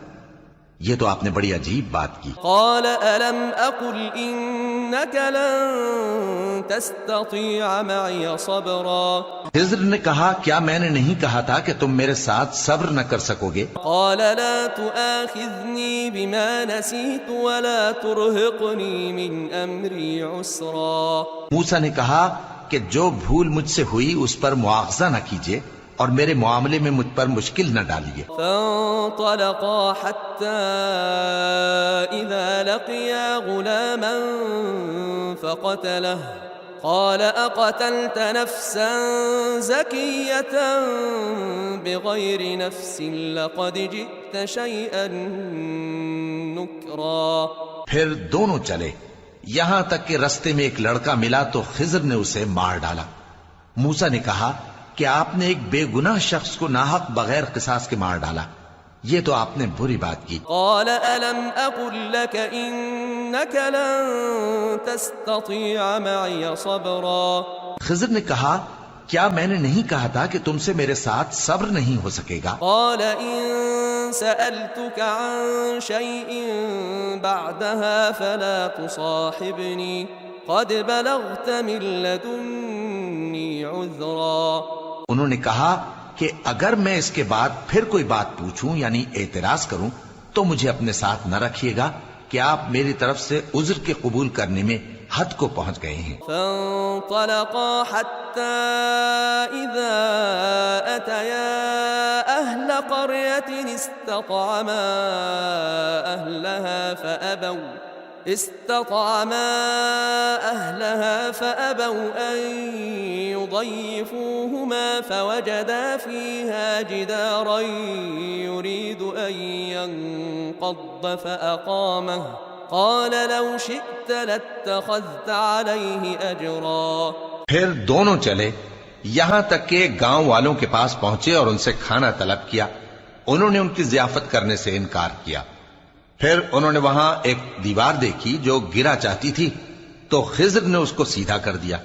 یہ تو آپ نے بڑی عجیب بات کی. قال ألم أقل إنك لن تستطيع معي صبرا خضر نے کہا کیا میں نے نہیں کہا تھا کہ تم میرے ساتھ صبر نہ کر سکو گے؟ قال لا تؤاخذني بما نسيت ولا ترهقني من أمري عسرا. موسیٰ نے کہا کہ جو بھول مجھ سے ہوئی اس پر مواخذہ نہ کیجیے اور میرے معاملے میں مجھ پر مشکل نہ ڈالیے. فانطلقا حتى إذا لقيا غلاما فقتله قال أقتلت نفسا زكية بغير نفس لقد جئت شيئا نكرا. پھر دونوں چلے یہاں تک کہ رستے میں ایک لڑکا ملا تو خضر نے اسے مار ڈالا. موسیٰ نے کہا کہ آپ نے ایک بے گناہ شخص کو ناحق بغیر قصاص کے مار ڈالا، یہ تو آپ نے بری بات کی. قال ألم أقل لك إنك لن تستطيع معي صبرا. خضر نے کہا کیا میں نے نہیں کہا تھا کہ تم سے میرے ساتھ صبر نہیں ہو سکے گا؟ قال إن سألتك عن شيء بعدها فلا تصاحبني قد بلغت من لدني عذرا. انہوں نے کہا کہ اگر میں اس کے بعد پھر کوئی بات پوچھوں یعنی اعتراض کروں تو مجھے اپنے ساتھ نہ رکھیے گا کہ آپ میری طرف سے عذر کے قبول کرنے میں حد کو پہنچ گئے ہیں. فانطلقا حتى إذا أتيا أهل قرية استطعما أهلها فأبوا أن يضيفوهما فوجدا فيها جدارا يريد أن ينقض فأقامه قال لو شئت لاتخذت عليه أجرا. پھر دونوں چلے یہاں تک کہ گاؤں والوں کے پاس پہنچے اور ان سے کھانا طلب کیا. انہوں نے ان کی ضیافت کرنے سے انکار کیا. پھر انہوں نے وہاں ایک دیوار دیکھی جو گرا چاہتی تھی تو خضر نے اس کو سیدھا کر دیا.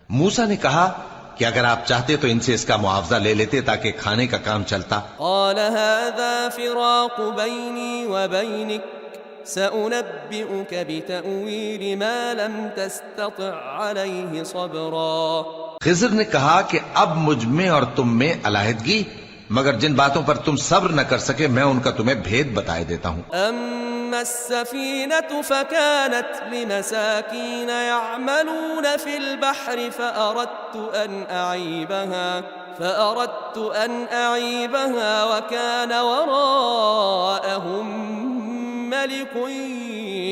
موسیٰ نے کہا کہ اگر آپ چاہتے تو ان سے اس کا معاوضہ لے لیتے تاکہ کھانے کا کام چلتا. قال هذا فراق بيني وبينك سأنبئك بتأويل ما لم تستطع عليه صبرا. خضر نے کہا کہ اب مجھ میں اور تم میں علیحدگی، مگر جن باتوں پر تم صبر نہ کر سکے میں ان کا تمہیں بھید بتائے دیتا ہوں. أما السفينة فكانت لمساكين يعملون في البحر فأردت أن أعيبها وكان وراءهم ملك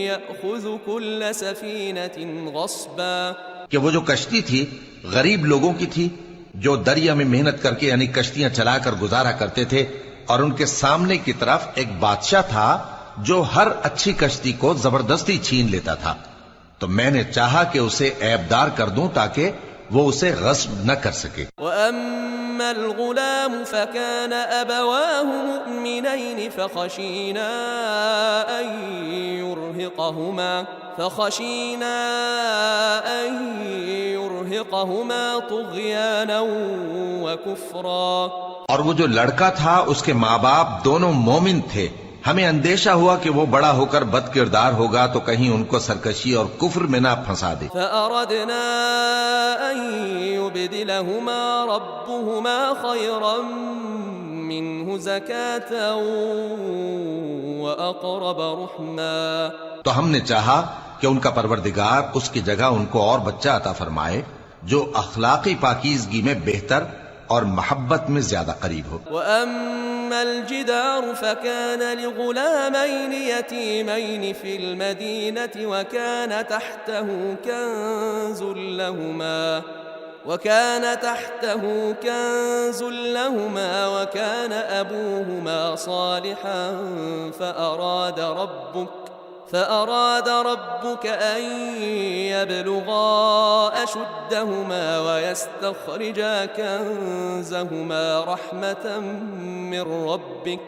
يأخذ كل سفينة غصبا. کہ وہ جو کشتی تھی غریب لوگوں کی تھی جو دریا میں محنت کر کے یعنی کشتیاں چلا کر گزارا کرتے تھے، اور ان کے سامنے کی طرف ایک بادشاہ تھا جو ہر اچھی کشتی کو زبردستی چھین لیتا تھا. تو میں نے چاہا کہ اسے عیبدار کر دوں تاکہ وہ اسے غصب نہ کر سکے. وَأَمَّا الْغُلَامُ فَكَانَ أَبَوَاهُ مُؤْمِنَيْنِ فَخَشِينَا أَن يُرْهِقَهُمَا طُغْيَانًا وَكُفْرًا. اور وہ جو لڑکا تھا اس کے ماں باپ دونوں مومن تھے، ہمیں اندیشہ ہوا کہ وہ بڑا ہو کر بد کردار ہوگا تو کہیں ان کو سرکشی اور کفر میں نہ پھنسا دے. فَأَرَدْنَا أَن يُبْدِلَهُمَا رَبُّهُمَا خَيْرًا مِّنْهُ زَكَاةً وَأَقْرَبَ رُحْمًا. تو ہم نے چاہا کہ ان کا پروردگار اس کی جگہ ان کو اور بچہ عطا فرمائے جو اخلاقی پاکیزگی میں بہتر اور محبت میں زیادہ قریب ہو. وَأَمَّا الْجِدَارُ فَكَانَ لِغُلَامَيْنِ يَتِيمَيْنِ فِي الْمَدِينَةِ وَكَانَ تَحْتَهُ كَنْزٌ لَهُمَا وَكَانَ أَبُوهُمَا صَالِحًا فأراد ربك أن يبلغا أشدهما ويستخرجا كنزهما رحمة من ربك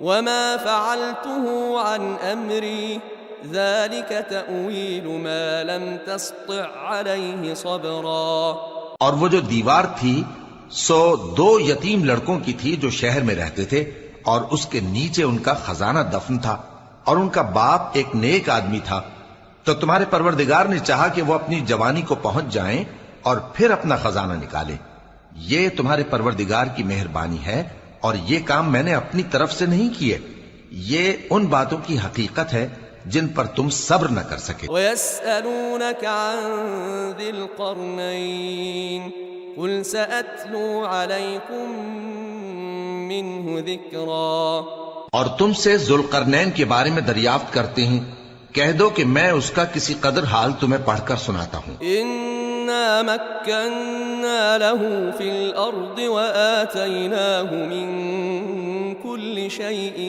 وما فعلته عن أمري ذلك تأويل ما لم تسطع عليه صبرا. اور وہ جو دیوار تھی سو 2 یتیم لڑکوں کی تھی جو شہر میں رہتے تھے اور اس کے نیچے ان کا خزانہ دفن تھا. اور ان کا باپ ایک نیک آدمی تھا، تو تمہارے پروردگار نے چاہا کہ وہ اپنی جوانی کو پہنچ جائیں اور پھر اپنا خزانہ نکالے۔ یہ تمہارے پروردگار کی مہربانی ہے، اور یہ کام میں نے اپنی طرف سے نہیں کیے، یہ ان باتوں کی حقیقت ہے جن پر تم صبر نہ کر سکے۔ وَيَسْأَلُونَكَ عَنْ ذِي الْقَرْنَيْنِ قُلْ سَأَتْلُو عَلَيْكُمْ مِنْهُ ذِكْرًا، اور تم سے ذوالقرنین کے بارے میں دریافت کرتے ہیں، کہہ دو کہ میں اس کا کسی قدر حال تمہیں پڑھ کر سناتا ہوں۔ إِنَّا مَكَّنَّا لَهُ فِي الْأَرْضِ وَآتَيْنَاهُ مِنْ كُلِّ شَيْءٍ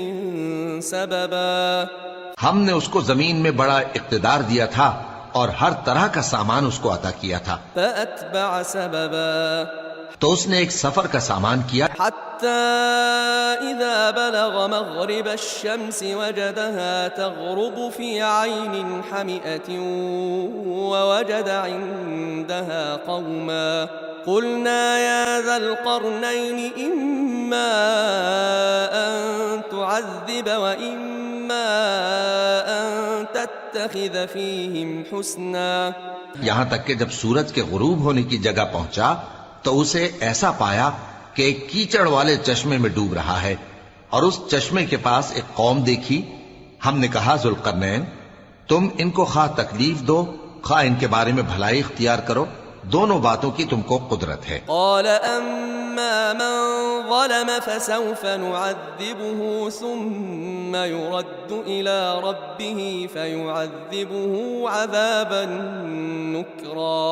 سَبَبًا، ہم نے اس کو زمین میں بڑا اقتدار دیا تھا اور ہر طرح کا سامان اس کو عطا کیا تھا۔ فَأَتْبَعَ سَبَبًا، تو اس نے ایک سفر کا سامان کیا، حَتَّى إِذَا بَلَغَ مَغْرِبَ الشَّمْسِ وَجَدَهَا تَغْرُبُ فِي عَيْنٍ حَمِئَةٍ وَوَجَدَ عِندَهَا قَوْمًا قُلْنَا يَا ذَا الْقَرْنَيْنِ إِمَّا أَن تُعَذِّبَ وَإِمَّا أَن تَتَّخِذَ فِيهِمْ حُسْنًا۔ یہاں تک کہ جب سورج کے غروب ہونے کی جگہ پہنچا تو اسے ایسا پایا کہ ایک کیچڑ والے چشمے میں ڈوب رہا ہے، اور اس چشمے کے پاس ایک قوم دیکھی۔ ہم نے کہا ذوالقرنین، تم ان کو خواہ تکلیف دو خواہ ان کے بارے میں بھلائی اختیار کرو، دونوں باتوں کی تم کو قدرت ہے۔ قال أما من ظلم فسوف نعذبه ثم يرد إلى ربه فيعذبه عذابا نكرا۔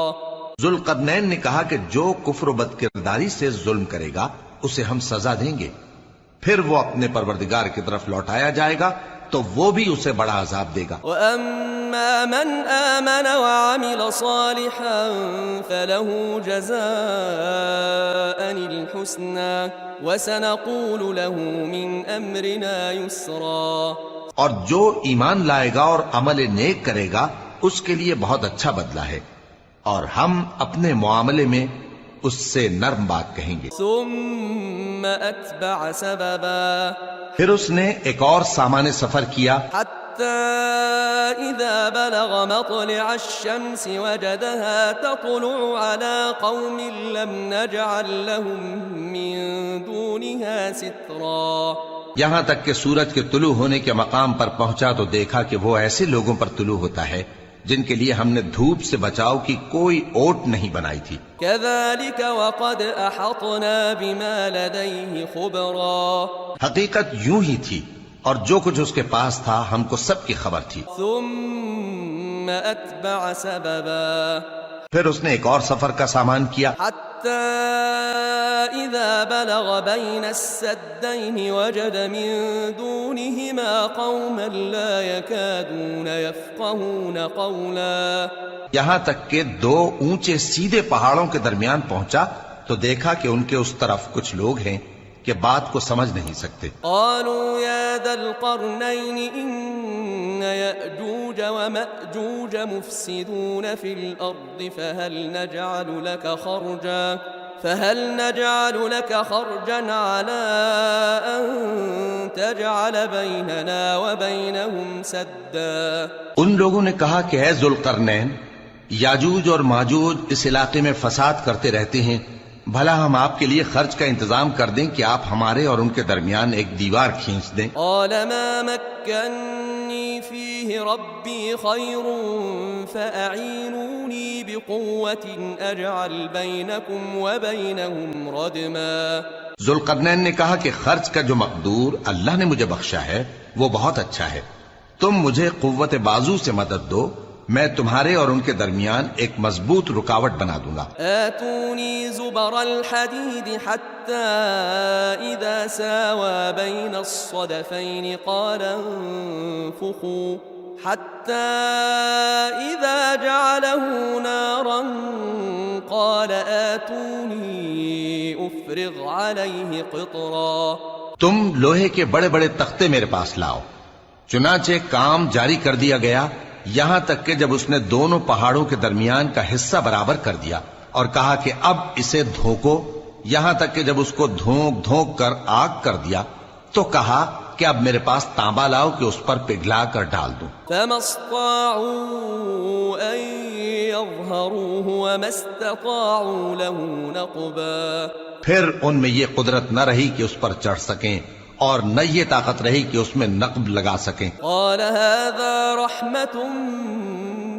ذوالقرنین نے کہا کہ جو کفر و بد کرداری سے ظلم کرے گا اسے ہم سزا دیں گے، پھر وہ اپنے پروردگار کی طرف لوٹایا جائے گا تو وہ بھی اسے بڑا عذاب دے گا۔ وَأَمَّا مَنْ آمَنَ وَعَمِلَ صَالِحًا فَلَهُ جَزَاءً الْحُسْنَى وَسَنَقُولُ لَهُ مِنْ أَمْرِنَا يُسْرًا، اور جو ایمان لائے گا اور عمل نیک کرے گا اس کے لیے بہت اچھا بدلہ ہے، اور ہم اپنے معاملے میں اس سے نرم بات کہیں گے۔ ثُمَّ أَتْبَعَ سَبَبًا، پھر اس نے ایک اور سامان سفر کیا، حَتَّى إِذَا بَلَغَ مَطْلِعَ الشَّمْسِ وَجَدَهَا تَطْلُعُ عَلَى قَوْمٍ لَمْ نَجْعَلْ لَهُم مِّن دُونِهَا سِتْرًا، یہاں تک کہ سورج کے طلوع ہونے کے مقام پر پہنچا تو دیکھا کہ وہ ایسے لوگوں پر طلوع ہوتا ہے جن کے لیے ہم نے دھوپ سے بچاؤ کی کوئی اوٹ نہیں بنائی تھی۔ كَذَلِكَ وَقَدْ أَحَطْنَا بِمَا لَدَيْهِ خُبْرًا، حقیقت یوں ہی تھی اور جو کچھ اس کے پاس تھا ہم کو سب کی خبر تھی۔ ثُمَّ أَتْبَعَ سَبَبًا، پھر اس نے ایک اور سفر کا سامان کیا، حَتَّى إِذَا بَلَغَ بَيْنَ السَّدَّيْنِ وَجَدَ مِن دُونِهِمَا قَوْمًا لَا يَكَادُونَ يَفْقَهُونَ قَوْلًا، یہاں تک کہ دو اونچے سیدھے پہاڑوں کے درمیان پہنچا تو دیکھا کہ ان کے اس طرف کچھ لوگ ہیں کہ بات کو سمجھ نہیں سکتے۔ قالوا يا ذا القرنين إن يأجوج ومأجوج مفسدون في الأرض فهل نجعل لك خرجا على أن تجعل بيننا وبينهم سدا۔ ان لوگوں نے کہا کہ اے ذوالقرنین، یاجوج اور ماجوج اس علاقے میں فساد کرتے رہتے ہیں، بھلا ہم آپ کے لیے خرچ کا انتظام کر دیں کہ آپ ہمارے اور ان کے درمیان ایک دیوار کھینچ دیں۔ قال ما مكنني فيه ربي خير فأعينوني بقوة أجعل بينكم وبينهم ردما۔ ذوالقرنین نے کہا کہ خرچ کا جو مقدور اللہ نے مجھے بخشا ہے وہ بہت اچھا ہے، تم مجھے قوت بازو سے مدد دو، میں تمہارے اور ان کے درمیان ایک مضبوط رکاوٹ بنا دوں گا۔ آتونی زبر الحدید حتی اذا ساوى بین الصدفین قال انفخوا حتی اذا جعله نارا قال آتونی افرغ علیہ قطرا۔ تم لوہے کے بڑے بڑے تختے میرے پاس لاؤ۔ چنانچہ کام جاری کر دیا گیا، یہاں تک کہ جب اس نے دونوں پہاڑوں کے درمیان کا حصہ برابر کر دیا اور کہا کہ اب اسے دھوکو، یہاں تک کہ جب اس کو دھونک دھونک کر آگ کر دیا تو کہا کہ اب میرے پاس تانبا لاؤ کہ اس پر پگھلا کر ڈال دوں۔ فما استطاعوا أن يظهروه وما استطاعوا له نقبا، پھر ان میں یہ قدرت نہ رہی کہ اس پر چڑھ سکیں اور نہ یہ طاقت رہی کہ اس میں نقب لگا سکیں۔ قال هذا رحمة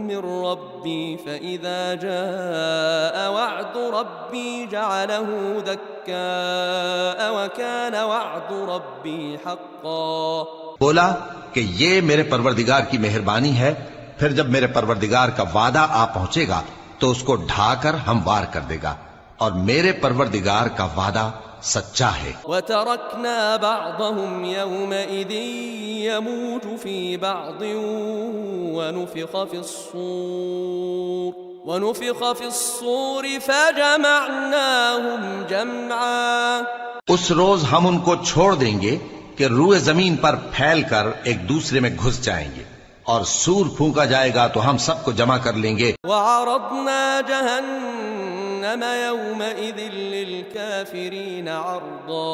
من ربي فإذا جاء وعد ربي جعله دكاء وكان وعد ربي حقا۔ بولا کہ یہ میرے پروردگار کی مہربانی ہے، پھر جب میرے پروردگار کا وعدہ آ پہنچے گا تو اس کو ڈھا کر ہموار کر دے گا، اور میرے پروردگار کا وعدہ سچا ہے۔ وتركنا بعضهم يومئذ يموج في بعض ونفخ في الصور فجمعناهم جمعا۔ اس روز ہم ان کو چھوڑ دیں گے کہ روئے زمین پر پھیل کر ایک دوسرے میں گھس جائیں گے، اور سور پھونکا جائے گا تو ہم سب کو جمع کر لیں گے۔ وعرضنا جهنم يومئذ للكافرين عرضا،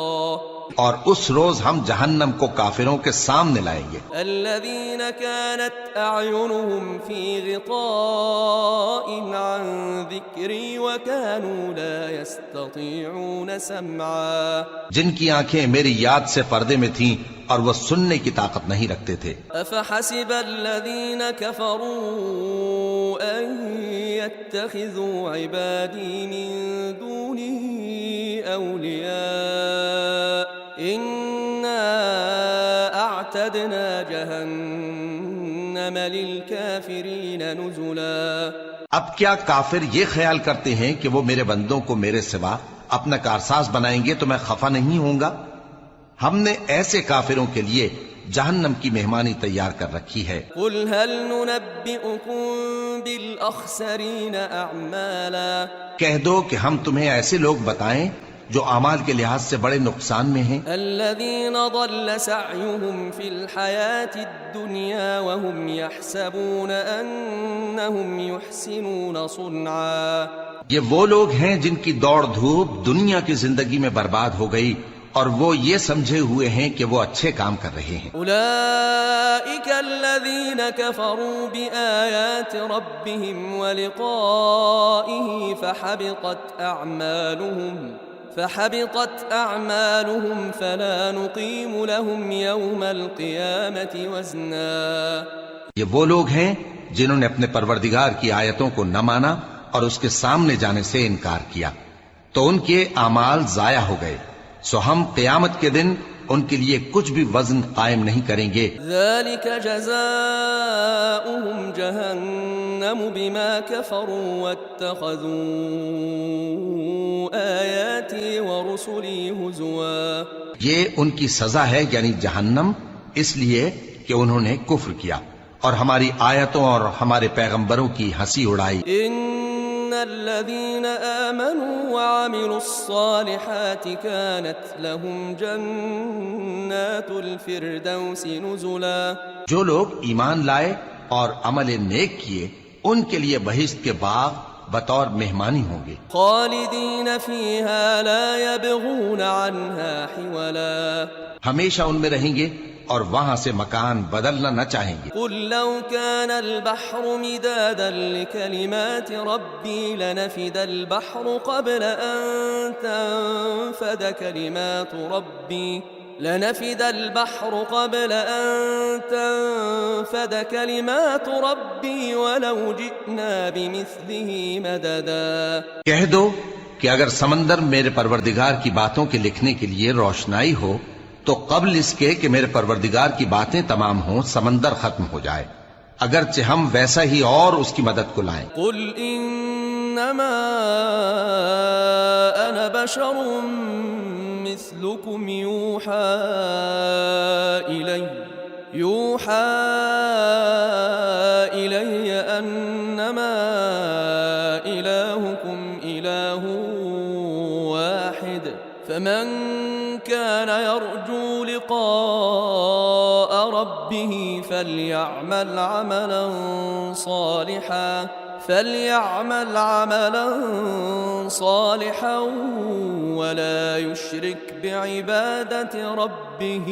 اور اس روز ہم جہنم کو کافروں کے سامنے لائیں گے۔ الذين كانت أعينهم في غطاء عن ذكري وكانوا لا يستطيعون سمعا، جن کی آنکھیں میری یاد سے پردے میں تھیں اور وہ سننے کی طاقت نہیں رکھتے تھے۔ أفحسب الذين كفروا أن يتخذوا عبادي من دوني أولياء إنا أعتدنا جهنم للكافرين نزلا۔ اب کیا کافر یہ خیال کرتے ہیں کہ وہ میرے بندوں کو میرے سوا اپنا کارساز بنائیں گے تو میں خفا نہیں ہوں گا؟ ہم نے ایسے کافروں کے لیے جہنم کی مہمانی تیار کر رکھی ہے۔ قل هل ننبئكم بالأخسرين أعمالا، کہہ دو کہ ہم تمہیں ایسے لوگ بتائیں جو اعمال کے لحاظ سے بڑے نقصان میں ہیں۔ الذين ضل سعيهم في الحياة الدنيا وهم يحسبون أنهم يحسنون صنعا، یہ وہ لوگ ہیں جن کی دوڑ دھوپ دنیا کی زندگی میں برباد ہو گئی اور وہ یہ سمجھے ہوئے ہیں کہ وہ اچھے کام کر رہے ہیں۔ أولئك الذين كفروا بآيات ربهم ولقائه فحبطت أعمالهم فلا نقيم لهم يوم القيامة وزنا۔ یہ وہ لوگ ہیں جنہوں نے اپنے پروردگار کی آیتوں کو نہ مانا اور اس کے سامنے جانے سے انکار کیا، تو ان کے اعمال ضائع ہو گئے، سو ہم قیامت کے دن ان کے لیے کچھ بھی وزن قائم نہیں کریں گے۔ ذلك جزاؤهم جهنم بما كفروا واتخذوا آياتي ورسلي هزوا، یہ ان کی سزا ہے یعنی جہنم، اس لیے کہ انہوں نے کفر کیا اور ہماری آیتوں اور ہمارے پیغمبروں کی ہنسی اڑائی۔ ان الذين آمنوا وعملوا الصالحات كانت لهم جنات الفردوس نزلا، جو لوگ ایمان لائے اور عمل نیک کیے ان کے لیے بہشت کے باغ بطور مہمانی ہوں گے، خالدین فیہا لا یبغون عنہا حولا، ہمیشہ ان میں رہیں گے اور وہاں سے مکان بدلنا نہ چاہیں گے۔ قل لو كان البحر مدادا لكلمات ربي لنفد البحر قبل أن تنفد كلمات ربي لنفد البحر قبل أن تنفد كلمات ربي ولو جئنا بمثله مددا۔ کہہ دو کہ اگر سمندر میرے پروردگار کی باتوں کے لکھنے کے لیے روشنائی ہو تو قبل اس کے کہ میرے پروردگار کی باتیں تمام ہوں سمندر ختم ہو جائے، اگرچہ ہم ویسا ہی اور اس کی مدد کو لائیں۔ قل انما انا بشر مثلكم يوحى الي انما الهكم اله واحد فمن كان يرجو لقاء ربه فليعمل عملا صالحا ولا يشرك بعبادة ربه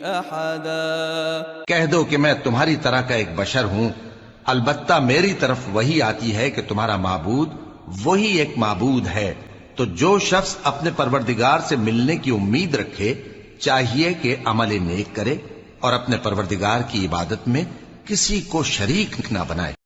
أحدا۔ کہہ دو کہ میں تمہاری طرح کا ایک بشر ہوں، البتہ میری طرف وہی آتی ہے کہ تمہارا معبود وہی ایک معبود ہے، تو جو شخص اپنے پروردگار سے ملنے کی امید رکھے چاہیے کہ عمل نیک کرے اور اپنے پروردگار کی عبادت میں کسی کو شریک نہ بنائے۔